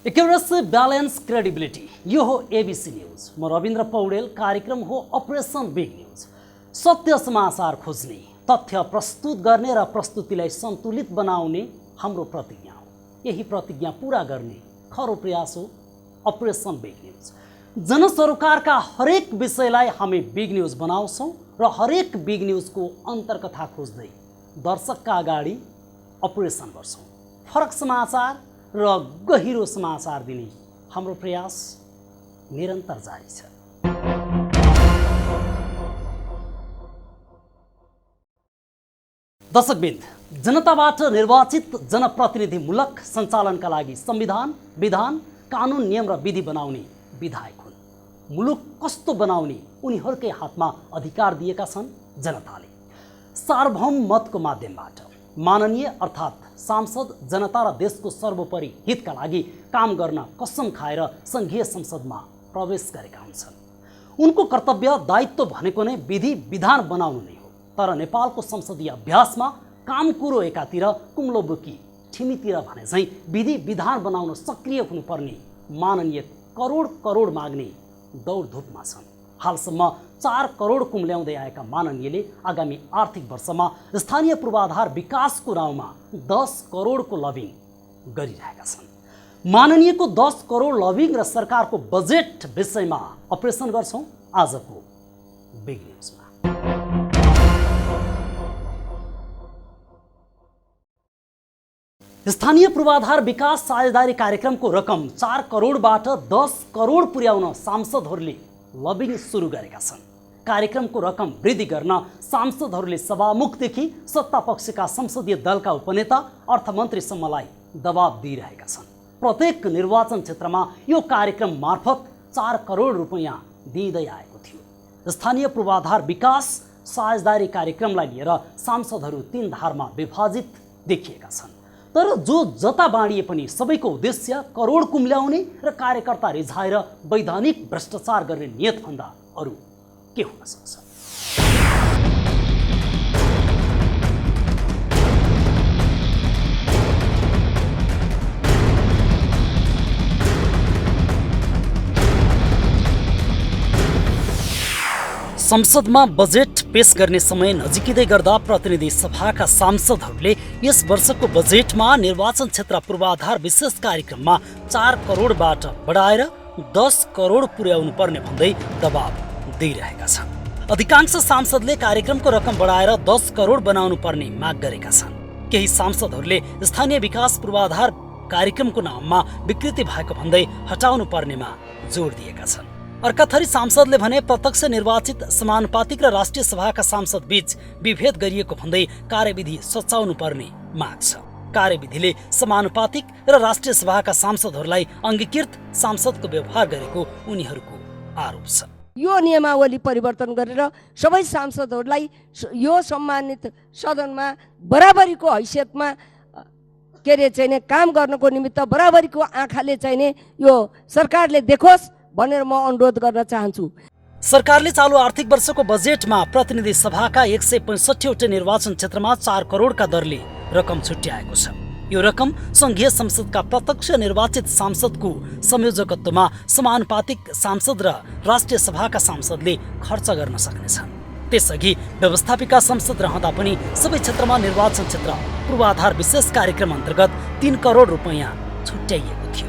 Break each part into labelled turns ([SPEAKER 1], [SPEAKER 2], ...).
[SPEAKER 1] Accuracy balance credibility यो हो ABC news. म रविन्द्र पौडेल। कार्यक्रम हो अपरेसन बिग न्यूज। सत्य समाचार खोज्ने, तथ्य प्रस्तुत गर्ने र प्रस्तुतिलाई सन्तुलित बनाउने हाम्रो प्रतिज्ञा हो। यही प्रतिज्ञा पूरा गर्ने खरो प्रयास हो अपरेसन बिग न्यूज। जनसरोकारका हरेक विषयलाई हामी बिग न्यूज बनाउँछौँ र हरेक बिग न्यूजको अन्तर्कथा खोज्दै दर्शकका अगाडि अपरेसन गर्छौँ। फरक समाचार र गहिरो समाचार दिने हाम्रो प्रयास निरन्तर जारी छ। दर्शकवृन्द, जनताबाट निर्वाचित जनप्रतिनिधिमूलक सञ्चालनका लागि संविधान, विधान, कानुन, नियम र विधि बनाउने विधायक हुन्। मुलुक कस्तो बनाउने उनीहरूकै हातमा अधिकार दिएका छन् जनताले। सार्वभौम मतको माध्यमबाट माननीय अर्थात् सांसद जनता र देशको सर्वोपरि हितका लागि काम गर्न कसम खाएर सङ्घीय संसदमा प्रवेश गरेका हुन्छन्। उनको कर्तव्य दायित्व भनेको नै विधि विधान बनाउनु नै हो। तर नेपालको संसदीय अभ्यासमा काम कुरो एकातिर, कुम्लो बुकी ठिमीतिर भने चाहिँ विधि विधान बनाउन सक्रिय हुनुपर्ने माननीय करोड करोड माग्ने दौडधुपमा छन्। हालसम्म 4 करोड कुम्ल्याउँदै आएका माननीयले आगामी आर्थिक वर्षमा स्थानीय पूर्वाधार विकासको नाउँमा 10 करोडको लबिङ गरिरहेका छन्। माननीयको 10 करोड लबिङ र सरकारको बजेट विषयमा अपरेसन गर्छौँ आजको बिग न्युजमा। स्थानीय पूर्वाधार विकास साझेदारी कार्यक्रमको रकम 4 करोडबाट 10 करोड पुर्याउन सांसदहरूले लबिङ सुरु गरेका छन्। कार्यक्रमको रकम वृद्धि गर्न सांसदहरूले सभामुखदेखि सत्तापक्षका संसदीय दलका उपनेता अर्थमन्त्रीसम्मलाई दबाब दिइरहेका छन्। प्रत्येक निर्वाचन क्षेत्रमा यो कार्यक्रम मार्फत 4 करोड रुपैयाँ दिँदै आएको थियो। स्थानीय पूर्वाधार विकास साझेदारी कार्यक्रमलाई लिएर सांसदहरू 3 धारमा विभाजित देखिएका छन्। तर जो जता बाँडिए पनि सबैको उद्देश्य करोड कुम्ल्याउने र कार्यकर्ता रिझाएर वैधानिक भ्रष्टाचार गर्ने नियतभन्दा अरू के हुन सक्छ? संसदमा बजेट पेश गर्ने समय नजिकिँदै गर्दा प्रतिनिधि सभाका सांसदहरूले यस वर्षको बजेटमा निर्वाचन क्षेत्र पूर्वाधार विशेष कार्यक्रममा 4 करोडबाट बढाएर 10 करोड पुर्याउनु पर्ने भन्दै दबाब दिइरहेका छन्। अधिकांश सांसदले कार्यक्रमको रकम बढाएर 10 करोड बनाउनु पर्ने माग गरेका छन्। केही सांसदहरूले स्थानीय विकास पूर्वाधार कार्यक्रमको नाममा विकृति भएको भन्दै हटाउनु पर्नेमा जोड दिएका छन्। अर्का थरी सांसदले भने प्रत्यक्ष निर्वाचित समानुपातिक र राष्ट्रिय सभाका सांसद बीच विभेद गरिएको भन्दै कार्यविधि सच्याउनु पर्ने माग छ। कार्यविधिले समानुपातिक र राष्ट्रिय सभाका सांसदहरूलाई अङ्गीकृत सांसदको व्यवहार गरेको उनीहरूको आरोप छ।
[SPEAKER 2] यो नियमावली परिवर्तन गरेर सबै सांसदहरूलाई यो सम्मानित सदनमा बराबरीको हैसियतमा काम गर्नको निमित्त बराबरीको आँखाले चाहिने यो सरकारले देखोस् भनेर म अनुरोध गर्न चाहन्छु।
[SPEAKER 1] सरकारले चालु आर्थिक वर्षको बजेटमा प्रतिनिधि सभाका 165 वटा निर्वाचन क्षेत्रमा 4 करोडका दरले रकम छुट्याएको छ। यो रकम संघीय संसदका प्रत्यक्ष निर्वाचित सांसदको संयोजकत्वमा समानुपातिक सांसद र राष्ट्रिय सभाका सांसदले खर्च गर्न सक्नेछन्। त्यसअघि व्यवस्थापिका संसद रहँदा पनि सबै क्षेत्रमा निर्वाचन क्षेत्र पूर्वाधार विशेष कार्यक्रम अन्तर्गत 3 करोड रुपैयाँ छुट्याइएको थियो।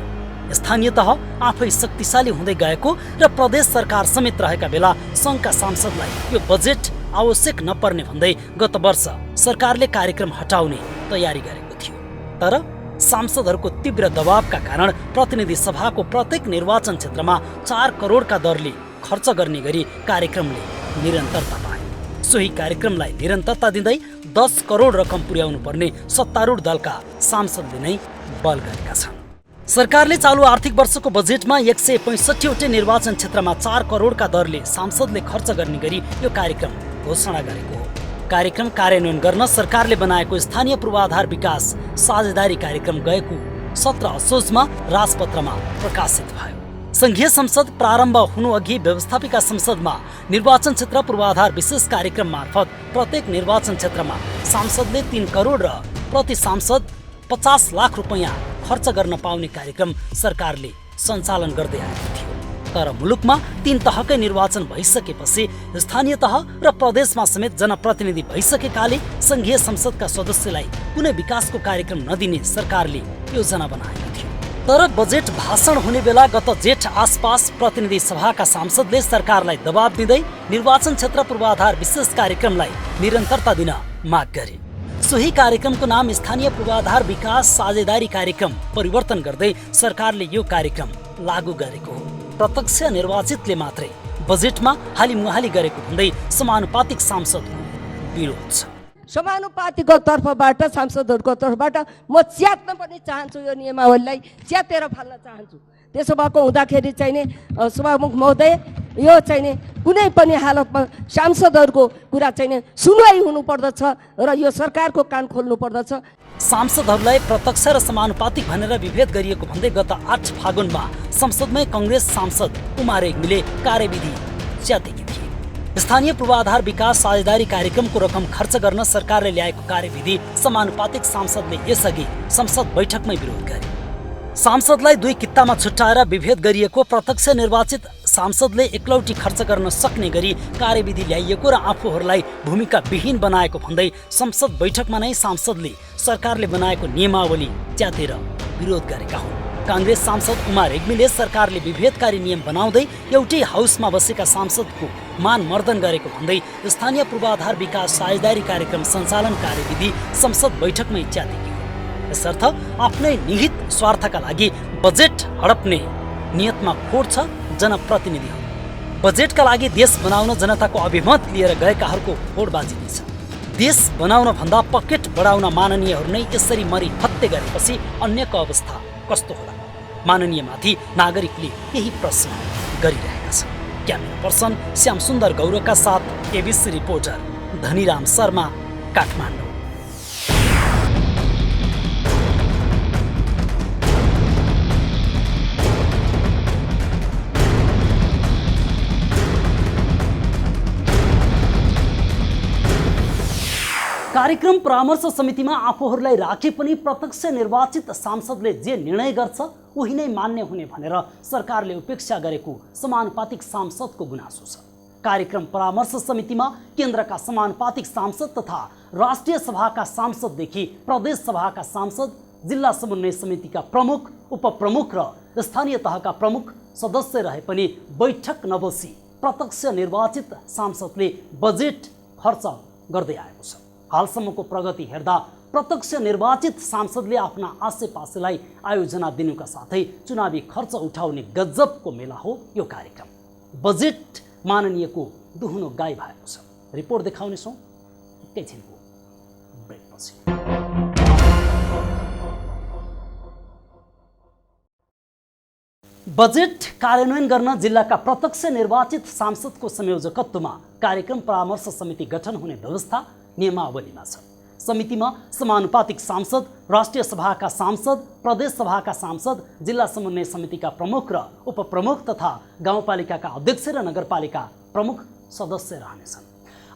[SPEAKER 1] स्थानीय तह आफै शक्तिशाली हुँदै गएको र प्रदेश सरकार समेत रहेका बेला सङ्घका सांसदलाई यो बजेट आवश्यक नपर्ने भन्दै गत वर्ष सरकारले कार्यक्रम हटाउने तयारी गरेको थियो। तर सांसदहरूको तीव्र दबावका कारण प्रतिनिधि सभाको प्रत्येक निर्वाचन क्षेत्रमा 4 करोडका दरले खर्च गर्ने गरी कार्यक्रमले निरन्तरता पाए। सोही कार्यक्रमलाई निरन्तरता दिँदै 10 करोड रकम पुर्याउनु पर्ने सत्तारूढ दलका सांसदले नै बल गरेका छन्। सरकारले चालु आर्थिक वर्षको बजेटमा 165 वटा निर्वाचन क्षेत्रमा 4 करोडका दरले सांसदले खर्च गर्ने गरी यो कार्यक्रम घोषणा गरेको हो। कार्यक्रम कार्यान्वयन गर्न सरकारले बनाएको स्थानीय पूर्वाधार विकास साझेदारी कार्यक्रम गएको 17 असोजमा राजपत्रमा प्रकाशित भयो। संघीय संसद प्रारम्भ हुनुअघि व्यवस्थापिका संसदमा निर्वाचन क्षेत्र पूर्वाधार विशेष कार्यक्रम मार्फत प्रत्येक निर्वाचन क्षेत्रमा सांसदले 3 करोड र प्रति सांसद 50 लाख रुपैयाँ खर्च गर्न पाउने कार्यक्रम सरकारले सञ्चालन गर्दै आएको थियो। तर मुलुकमा 3 तहकै निर्वाचन भइसकेपछि स्थानीय तह र प्रदेशमा समेत जनप्रतिनिधि भइसकेकाले संघीय संसदका सदस्यलाई कुनै विकासको कार्यक्रम नदिने सरकारले योजना बनाएको थियो। तर बजेट भाषण हुने बेला गत जेठ आसपास प्रतिनिधि सभाका सांसदले सरकारलाई दबाब दिँदै निर्वाचन क्षेत्र पूर्वाधार विशेष कार्यक्रमलाई निरन्तरता दिन माग गरे। सोही कार्यक्रमको नाम स्थानीय पूर्वाधार विकास साझेदारी कार्यक्रम परिवर्तन गर्दै सरकारले यो कार्यक्रम लागू गरेको हो। प्रत्यक्ष निर्वाचितले मात्रै बजेटमा हालिमुहाली गरेको भन्दै समानुपातिक सांसदको विरोध छ।
[SPEAKER 2] समानुपातिको तर्फबाट सांसदहरूको तर्फबाट म च्यात्न पनि चाहन्छु, यो नियमावलीलाई च्यातेर फाल्न चाहन्छु। त्यसो भएको हुँदाखेरि चाहिँ नि सभामुख महोदय, यो चाहिँ नि कुनै पनि हालतमा सांसदहरूको कुरा चाहिँ नि सुनवाई हुनुपर्दछ र यो सरकारको कान खोल्नु पर्दछ।
[SPEAKER 1] सांसदहरूलाई प्रत्यक्ष र समानुपातिक भनेर विभेद गरिएको भन्दै गत 8 फागुनमा संसदमै कांग्रेस सांसद उमा रेग्मीले कार्यविधि च्यातेकी थिए। स्थानीय पूर्वाधार विकास साझेदारी कार्यक्रमको रकम खर्च गर्न सरकारले ल्याएको कार्यविधि समानुपातिक सांसदले यसअघि संसद बैठकमै विरोध गरे। सांसदलाई 2 कित्तामा छुट्याएर विभेद गरिएको प्रत्यक्ष निर्वाचित सांसदले एकलौटी खर्च गर्न सक्ने गरी कार्यविधि ल्याइएको र आफूहरूलाई भूमिका विहीन बनाएको भन्दै संसद बैठकमा नै सांसदले सरकारले बनाएको नियमावली च्यातेर विरोध गरेका हुन्। कांग्रेस सांसद उमा रेग्मीले सरकारले विभेदकारी नियम बनाउँदै एउटै हाउसमा बसेका सांसदको मान मर्दन गरेको भन्दै स्थानीय पूर्वाधार विकास साझेदारी कार्यक्रम सञ्चालन कार्यविधि संसद बैठकमै च्यातेकी हो। यसर्थ आफ्नै निहित स्वार्थका लागि बजेट हडप्ने नियतमा खोट छ जनप्रतिनिधिहरू। बजेटका लागि देश बनाउन जनताको अभिमत लिएर गएकाहरूको होडबाजी नै छ। देश बनाउन भन्दा पकेट बढाउन माननीयहरू नै यसरी मरी हत्ते गरेपछि अन्यको अवस्था कस्तो होला? माननीयमाथि नागरिकले यही प्रश्न गरिरहेका छन्। क्यामेरा पर्सन श्याम सुन्दर गौरवका साथ एबिसी रिपोर्टर धनीराम शर्मा, काठमाडौँ। कार्यक्रम परामर्श समितिमा आफूहरूलाई राखे पनि प्रत्यक्ष निर्वाचित सांसदले जे निर्णय गर्छ उही नै मान्य हुने भनेर सरकारले उपेक्षा गरेको समानुपातिक सांसदको गुनासो छ। कार्यक्रम परामर्श समितिमा केन्द्रका समानुपातिक सांसद तथा राष्ट्रिय सभाका सांसददेखि प्रदेश सभाका सांसद, जिल्ला समन्वय समितिका प्रमुख, उपप्रमुख र स्थानीय तहका प्रमुख सदस्य रहे पनि बैठक नबसी प्रत्यक्ष निर्वाचित सांसदले बजेट खर्च गर्दै आएको छ। हालसम्मको प्रगति हेर्दा प्रत्यक्ष निर्वाचित सांसदले आफ्ना आसेपासेलाई आयोजना दिनुका साथै चुनावी खर्च उठाउने गजबको मेला हो यो कार्यक्रम। बजेट माननीयको दुहुनो गाई भएको छ। रिपोर्ट देखाउनेछौँ एकैछिनको ब्रेकपछि। बजेट कार्यान्वयन गर्न जिल्लाका प्रत्यक्ष निर्वाचित सांसदको संयोजकत्वमा कार्यक्रम परामर्श समिति गठन हुने व्यवस्था नियमावलीमा छ। समितिमा समानुपातिक सांसद, राष्ट्रिय सभाका सांसद, प्रदेश सभाका सांसद, जिल्ला समन्वय समितिका प्रमुख र उपप्रमुख तथा गाउँपालिकाका अध्यक्ष र नगरपालिका प्रमुख सदस्य रहनेछन्।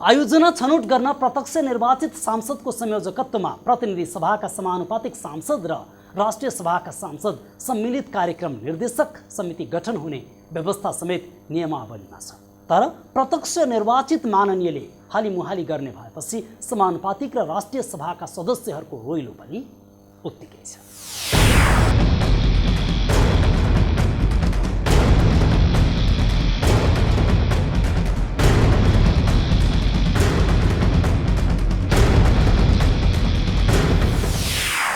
[SPEAKER 1] आयोजना छनौट गर्न प्रत्यक्ष निर्वाचित सांसदको संयोजकत्वमा प्रतिनिधि सभाका समानुपातिक सांसद र राष्ट्रिय सभाका सांसद सम्मिलित कार्यक्रम निर्देशक समिति गठन हुने व्यवस्था समेत नियमावलीमा छ। तर प्रत्यक्ष निर्वाचित माननीयले हालिमुहाली गर्ने भएपछि समानुपातिक र राष्ट्रिय सभाका सदस्यहरूको रोइलो पनि उत्तिकै छ।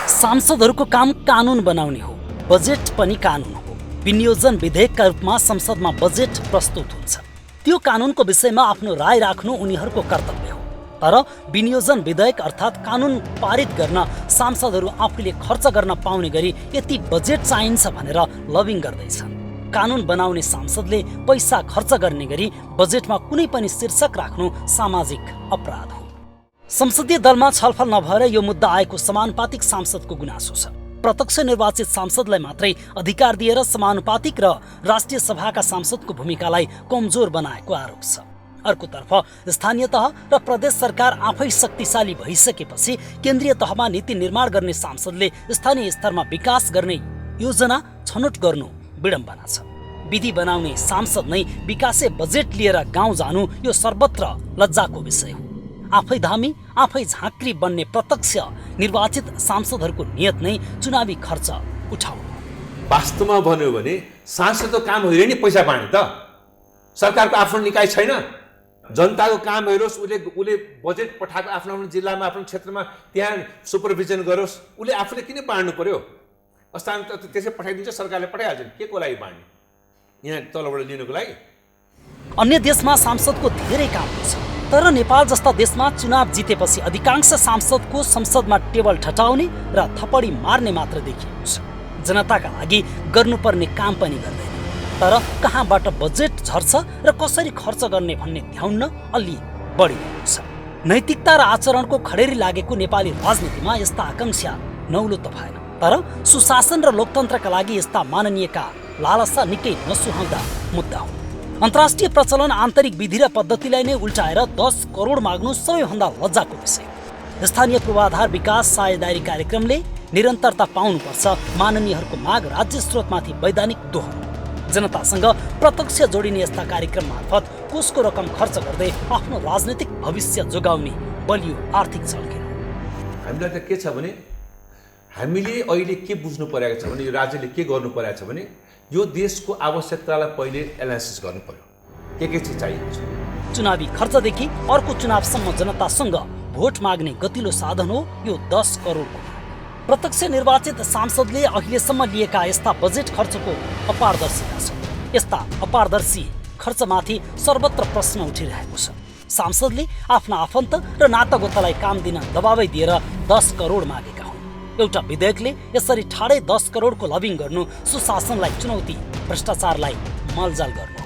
[SPEAKER 1] सांसदहरूको काम कानुन बनाउने हो, बजेट पनि कानुन हो। विनियोजन विधेयकका रूपमा संसदमा बजेट प्रस्तुत हुन्छ। त्यो कानुनको विषयमा आफ्नो राय राख्नु उनीहरूको कर्तव्य हो। तर विनियोजन विधेयक अर्थात् कानुन पारित गर्न सांसदहरू आफूले खर्च गर्न पाउने गरी यति बजेट चाहिन्छ भनेर लबिङ गर्दैछन्। कानुन बनाउने सांसदले पैसा खर्च गर्ने गरी बजेटमा कुनै पनि शीर्षक राख्नु सामाजिक अपराध हो। संसदीय दलमा छलफल नभएर यो मुद्दा आएको समानुपातिक सांसदको गुनासो छ। प्रत्यक्ष निर्वाचित सांसदलाई मात्रै अधिकार दिएर समानुपातिक र राष्ट्रिय सभाका सांसदको भूमिकालाई कमजोर बनाएको आरोप छ। अर्कोतर्फ स्थानीय तह र प्रदेश सरकार आफै शक्तिशाली भइसकेपछि केन्द्रीय तहमा नीति निर्माण गर्ने सांसदले स्थानीय स्तरमा विकास गर्ने योजना छनौट गर्नु विडम्बना छ। विधि बनाउने सांसद नै विकासे बजेट लिएर गाउँ जानु यो सर्वत्र लज्जाको विषय हो। आफै धामी आफै झाँक्री बन्ने प्रत्यक्ष निर्वाचित सांसदहरूको नियत नै चुनावी खर्च उठाउनु।
[SPEAKER 3] वास्तवमा भन्यो भने सांसदको काम होइन नि पैसा बाँड्ने त। सरकारको आफ्नो निकाय छैन, जनताको काम हेरोस्, उसले बजेट पठाएको आफ्नो आफ्नो जिल्लामा आफ्नो क्षेत्रमा त्यहाँ सुपरभिजन गरोस्। उसले आफूले किन बाँड्नु पर्यो? हस्तान्तरण त त्यसै पठाइदिन्छ, सरकारले पठाइहाल्छ। के को लागि बाँड्ने? यहाँ तलबाट लिनुको लागि?
[SPEAKER 1] अन्य देशमा सांसदको धेरै काम हुन्छ, तर नेपाल जस्ता देशमा चुनाव जितेपछि अधिकांश सांसदको संसदमा टेबल ठटाउने र थपडी मार्ने मात्र देखिएको छ। जनताका लागि गर्नुपर्ने काम पनि गर्दैन। तर कहाँबाट बजेट झर्छ र कसरी खर्च गर्ने भन्ने ध्याउन अलि बढिरहेको छ। नैतिकता र आचरणको खडेरी लागेको नेपाली राजनीतिमा यस्ता आकांक्षा नौलो त भएन, तर सुशासन र लोकतन्त्रका लागि यस्ता माननीयका लालसा निकै नसुहाउँदा मुद्दा हो। अन्तर्राष्ट्रिय प्रचलन आन्तरिक विधि र पद्धतिलाई नै उल्टाएर 10 करोड माग्नु सबैभन्दा लज्जाको विषय। स्थानीय पूर्वाधार विकास साझेदारी कार्यक्रमले निरन्तरता पाउनुपर्छ। माननीयहरूको माग राज्य स्रोतमाथि वैधानिक दोहोरो। जनतासँग प्रत्यक्ष जोडिने यस्ता कार्यक्रम मार्फत कोषको रकम खर्च गर्दै आफ्नो राजनीतिक भविष्य जोगाउने बलियो आर्थिक छलकेर।
[SPEAKER 3] हामीलाई त के छ भने हामीले अहिले के बुझ्नु परेको छ भने यो राज्यले के गर्नु परेको छ भने यो देशको आवश्यकतालाई पहिले एनालाइसिस गर्नु पर्यो। के चिज चाहिएको छ?
[SPEAKER 1] चुनावी खर्चदेखि अर्को चुनावसम्म जनतासँग भोट माग्ने गतिलो साधन हो यो 10 करोडको। प्रत्यक्ष निर्वाचित सांसदले अहिलेसम्म लिएका यस्ता बजेट खर्चको अपारदर्शिता छ। यस्ता अपारदर्शी खर्चमाथि सर्वत्र प्रश्न उठिरहेको छ। सांसदले आफ्ना आफन्त र नातागोतालाई काम दिन दबाबै दिएर 10 करोड मागेका हुन्। एउटा विधेयकले यसरी ठाडै 10 करोडको लबिङ गर्नु सुशासनलाई चुनौती, भ्रष्टाचारलाई मलजाल गर्नु।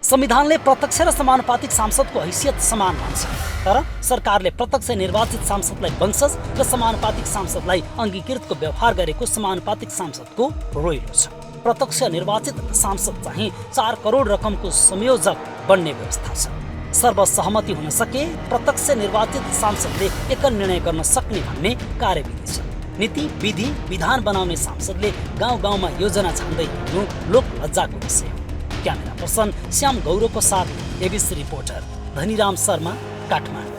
[SPEAKER 1] संविधानले प्रत्यक्ष र समानुपातिक सांसदको हैसियत समान मान्छ, तर सरकारले प्रत्यक्ष निर्वाचित सांसदलाई वंशज र समानुपातिक सांसदलाई अङ्गीकृतको व्यवहार गरेको समानुपातिक सांसदको रोइलो छ। प्रत्यक्ष निर्वाचित सांसद चाहिँ 4 करोड रकमको संयोजक बन्ने व्यवस्था छ। सर्वसहमति हुन सके प्रत्यक्ष निर्वाचित सांसदले एकल निर्णय गर्न सक्ने भन्ने कार्यविधि छ। नीति विधि विधान बनाउने सांसदले गाउँ गाउँमा योजना छान्दै हिँड्नु लोक लज्जाको विषय हो। क्यामेरा पर्सन श्याम गौरवको साथ एबिसी रिपोर्टर धनीराम शर्मा, काठमाडौँ।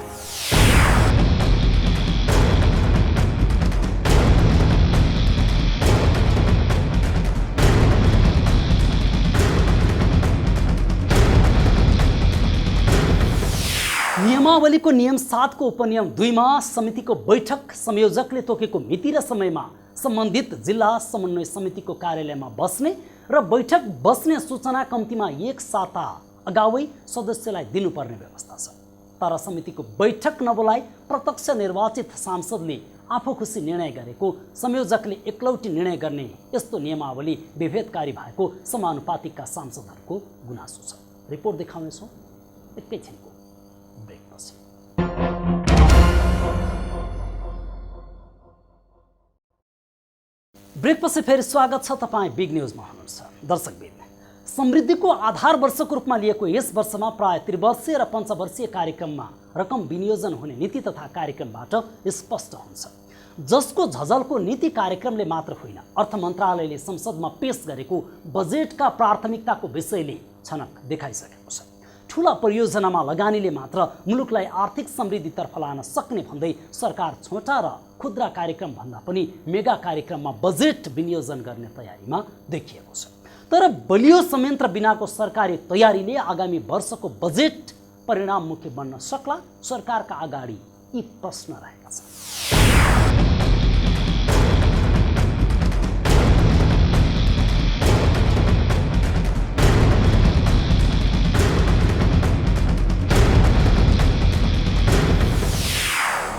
[SPEAKER 1] नियमावलीको नियम 7 को उपनियम 2 मा समितिको बैठक संयोजकले तोकेको मिति र समयमा सम्बन्धित जिल्ला समन्वय समितिको कार्यालयमा बस्ने र बैठक बस्ने सूचना कम्तीमा 1 साता अगावै सदस्यलाई दिनुपर्ने व्यवस्था छ। तर समितिको बैठक नबोलाइ प्रत्यक्ष निर्वाचित सांसदले आफू खुसी निर्णय गरेको संयोजकले एकलौटी निर्णय गर्ने यस्तो नियमावली विभेदकारी भएको समानुपातिकका सांसदहरूको गुनासो छ। रिपोर्ट देखाउनेछौँ एकैछिनको ब्रेकपछि। ब्रेकपछि फेरि स्वागत छ। तपाईँ बिग न्युजमा हुनुहुन्छ। दर्शकबिन, समृद्धिको आधार वर्षको रूपमा लिएको यस वर्षमा प्राय त्रिवर्षीय र पञ्चवर्षीय कार्यक्रममा रकम विनियोजन हुने नीति तथा कार्यक्रमबाट स्पष्ट हुन्छ, जसको झझलको नीति कार्यक्रमले मात्र होइन, अर्थ मन्त्रालयले संसदमा पेश गरेको बजेटका प्राथमिकताको विषयले छनक देखाइसकेको छ। ठूला परियोजनामा लगानीले मात्र मुलुकलाई आर्थिक समृद्धितर्फ लान सक्ने भन्दै सरकार छोटा र खुद्रा कार्यक्रम भन्दा पनि मेगा कार्यक्रममा बजेट विनियोजन गर्ने तयारीमा देखिएको छ। तर बलियो संयन्त्र बिनाको सरकारी तयारीले आगामी वर्षको बजेट परिणाममुखी बन्न सक्ला? सरकारका अगाडि यी प्रश्न रहेका छन्।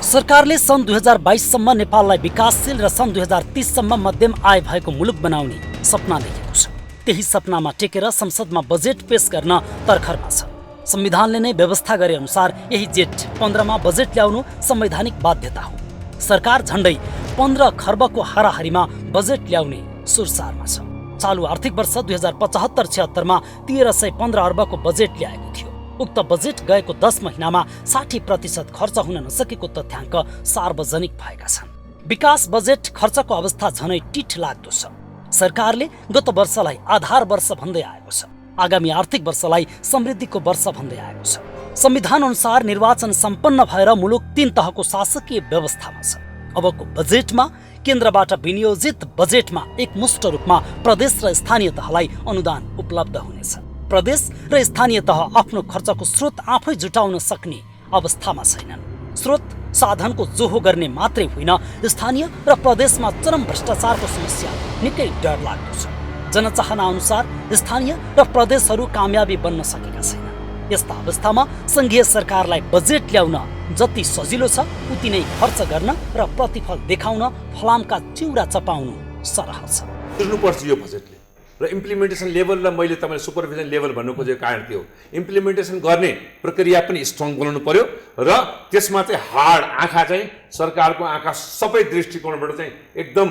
[SPEAKER 1] सरकारले सन् 2022 सम्म नेपाललाई विकासशील र सन् 2030 सम्म मध्यम आय भएको मुलुक बनाउने सपना देखेको छ। त्यही सपनामा टेकेर संसदमा बजेट पेश गर्न तर्खरमा छ। संविधानले नै व्यवस्था गरे अनुसार यही जेठ 15 मा बजेट ल्याउनु संवैधानिक बाध्यता हो। सरकार झण्डै 15 खर्बको हाराहारीमा बजेट ल्याउने सुरसारमा छ। चालु आर्थिक वर्ष 2075-76 मा 1315 अर्बको बजेट ल्याएको थियो। उक्त बजेट गएको 10 महिनामा 60% खर्च हुन नसकेको तथ्याङ्क सार्वजनिक भएका छन्। विकास बजेट खर्चको अवस्था झनै टिठ लाग्दो छ। सरकारले गत वर्षलाई आधार वर्ष भन्दै आएको छ, आगामी आर्थिक वर्षलाई समृद्धिको वर्ष भन्दै आएको छ। संविधान अनुसार निर्वाचन सम्पन्न भएर मुलुक 3 तहको शासकीय व्यवस्थामा छ। अबको बजेटमा केन्द्रबाट विनियोजित बजेटमा एकमुष्ट रूपमा प्रदेश र स्थानीय तहलाई अनुदान उपलब्ध हुनेछ। प्रदेश र स्थानीय तह आफ्नो खर्चको स्रोत आफै जुटाउन सक्ने अवस्थामा छैनन्। स्रोत साधनको जोहो गर्ने मात्रै होइन, स्थानीय र प्रदेशमा चरम भ्रष्टाचारको समस्या निकै डरलाग्दो छ। जनचाहना अनुसार स्थानीय र प्रदेशहरू कामयाबी बन्न सकेका छैनन्। यस्ता अवस्थामा संघीय सरकारलाई बजेट ल्याउन जति सजिलो छ उति नै खर्च गर्न र प्रतिफल देखाउन फलामका चिउरा चपाउनु सरह छ।
[SPEAKER 3] बुझ्नुपर्छ यो बजेटले र इम्प्लिमेन्टेसन लेभल र मैले तपाईँले सुपरभिजन लेभल भन्नु खोजेको कारण के हो, इम्प्लिमेन्टेसन गर्ने प्रक्रिया पनि स्ट्रङ बनाउनु पर्यो र त्यसमा चाहिँ हार्ड आँखा चाहिँ सरकारको आँखा सबै दृष्टिकोणबाट चाहिँ एकदम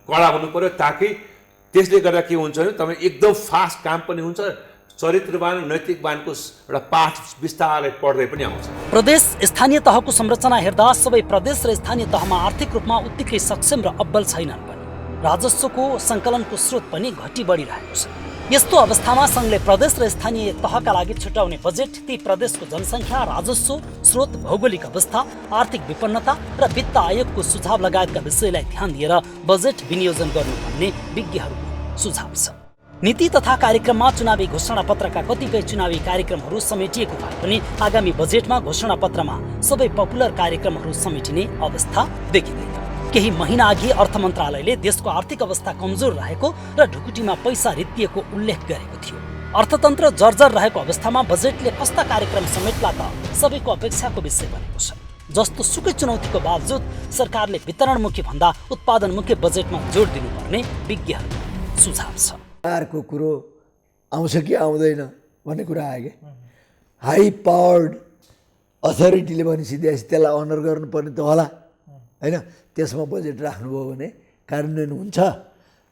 [SPEAKER 3] कडा हुनु पर्यो, ताकि त्यसले गर्दा के हुन्छ भने तपाईँ एकदम फास्ट काम पनि हुन्छ, चरित्रवान नैतिकवानको एउटा पाठ विस्तारले पढ्दै पनि आउँछ।
[SPEAKER 1] प्रदेश स्थानीय तहको संरचना हेर्दा सबै प्रदेश र स्थानीय तहमा आर्थिक रूपमा उत्तिकै सक्षम र अब्बल छैनन् पनि। राजस्वको सङ्कलनको स्रोत पनि घटी बढिरहेको छ। यस्तो अवस्थामा सङ्घले प्रदेश र स्थानीय तहका लागि छुट्याउने बजेट ती प्रदेशको जनसङ्ख्या, राजस्व स्रोत, भौगोलिक अवस्था, आर्थिक विपन्नता र वित्त आयोगको सुझाव लगायतका विषयलाई ध्यान दिएर बजेट विनियोजन गर्नु भन्ने विज्ञहरूको सुझाव छ। नीति तथा कार्यक्रममा चुनावी घोषणापत्रका कतिपय चुनावी कार्यक्रमहरू समेटिएको भए पनि आगामी बजेटमा घोषणापत्रमा सबै पपुलर कार्यक्रमहरू समेटिने अवस्था देखिँदैन। केही महिना अघि अर्थ मन्त्रालयले देशको आर्थिक अवस्था कमजोर रहेको र ढुकुटीमा पैसा रित्तिएको उल्लेख गरेको थियो। अर्थतन्त्र जर्जर रहेको अवस्थामा बजेटले कस्ता कार्यक्रम समेट्ला त सबैको अपेक्षाको विषय बनेको छ। जस्तो सुकै चुनौतीको बावजुद सरकारले वितरणमुखी भन्दा उत्पादनमुखी बजेटमा जोड दिनुपर्ने विज्ञहरूको सुझाव छ।
[SPEAKER 4] सरकारको कुरो आउँछ कि आउँदैन भन्ने कुरा आयो कि हाई पावर्ड अथोरिटीले भनेपछि त्यसलाई अनर गर्नुपर्ने त होला होइन। त्यसमा बजेट राख्नुभयो भने कार्यान्वयन हुन्छ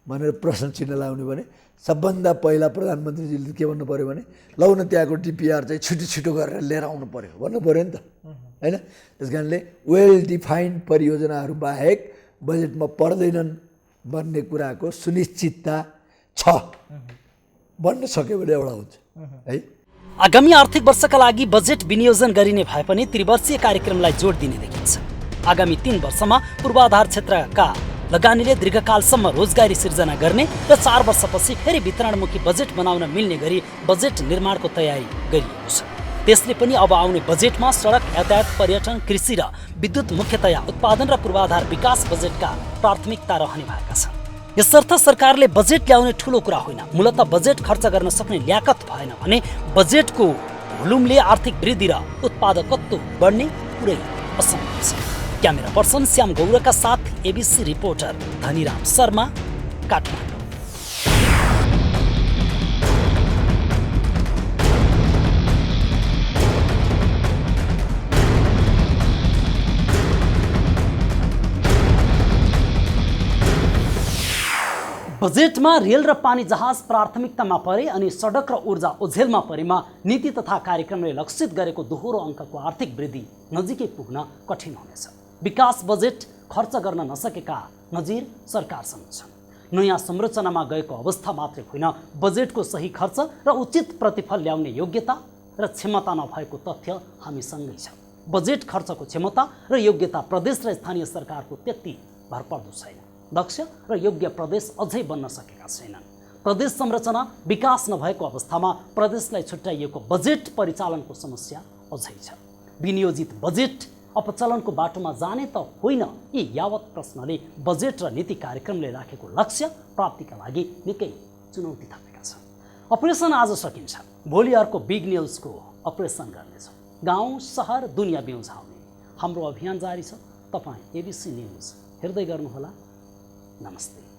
[SPEAKER 4] भनेर प्रश्न चिन्ह लगाउने भने सबभन्दा पहिला प्रधानमन्त्रीजीले के भन्नु पऱ्यो भने लौ न त्यहाँको डिपिआर चाहिँ छिटो छिटो गरेर लिएर आउनु पऱ्यो भन्नु पऱ्यो नि त होइन। त्यस कारणले वेल डिफाइन्ड परियोजनाहरू बाहेक बजेटमा पर्दैनन् भन्ने कुराको सुनिश्चितता छ बन्न सक्यो भने एउटा हुन्छ है।
[SPEAKER 1] आगामी आर्थिक वर्षका लागि बजेट विनियोजन गरिने भए पनि त्रिवर्षीय कार्यक्रमलाई जोड दिने देखिन्छ। आगामी 3 वर्षमा पूर्वाधार क्षेत्रका लगानीले दीर्घकालसम्म रोजगारी सिर्जना गर्ने र 4 वर्षपछि फेरि वितरणमुखी बजेट बनाउन मिल्ने गरी बजेट निर्माणको तयारी गरिएको छ। त्यसले पनि अब आउने बजेटमा सडक, यातायात, पर्यटन, कृषि र विद्युत मुख्यतया उत्पादन र पूर्वाधार विकास बजेटका प्राथमिकता रहने भएका छन्। यसर्थ सरकारले बजेट ल्याउने ठूलो कुरा होइन, मूलतः बजेट खर्च गर्न सक्ने ल्याकत भएन भने बजेटको भोल्युमले आर्थिक वृद्धि र उत्पादकत्व बढ्ने पुरै असम्भव छ। क्यामेरा पर्सन श्याम गौरका साथ एबीसी रिपोर्टर धनीराम शर्मा, काठमाडौँ। बजेटमा रेल र पानी जहाज प्राथमिकतामा परे अनि सडक र ऊर्जा ओझेलमा परेमा नीति तथा कार्यक्रमले लक्षित गरेको दोहोरो अङ्कको आर्थिक वृद्धि नजिकै पुग्न कठिन हुनेछ। विकास बजेट खर्च गर्न नसकेका नजिर सरकारसँग छन्। नयाँ संरचनामा गएको अवस्था मात्रै होइन, बजेटको सही खर्च र उचित प्रतिफल ल्याउने योग्यता र क्षमता नभएको तथ्य हामीसँगै छ। बजेट खर्चको क्षमता र योग्यता प्रदेश र स्थानीय सरकारको त्यति भरपर्दो छैन। दक्ष र योग्य प्रदेश अझै बन्न सकेका छैनन्। प्रदेश संरचना विकास नभएको अवस्थामा प्रदेशलाई छुट्याइएको बजेट परिचालनको समस्या अझै छ। विनियोजित बजेट अपचलनको बाटोमा जाने त होइन, यी यावत प्रश्नले बजेट र नीति कार्यक्रमले राखेको लक्ष्य प्राप्तिका लागि निकै चुनौती थपेका छन्। अपरेसन आज सकिन्छ, भोलि अर्को बिग न्युजको अपरेसन गर्नेछौँ। गाउँ सहर दुनियाँ बिउझाउने हाम्रो अभियान जारी छ। तपाईँ एबीसी न्युज हेर्दै गर्नुहोला। नमस्ते।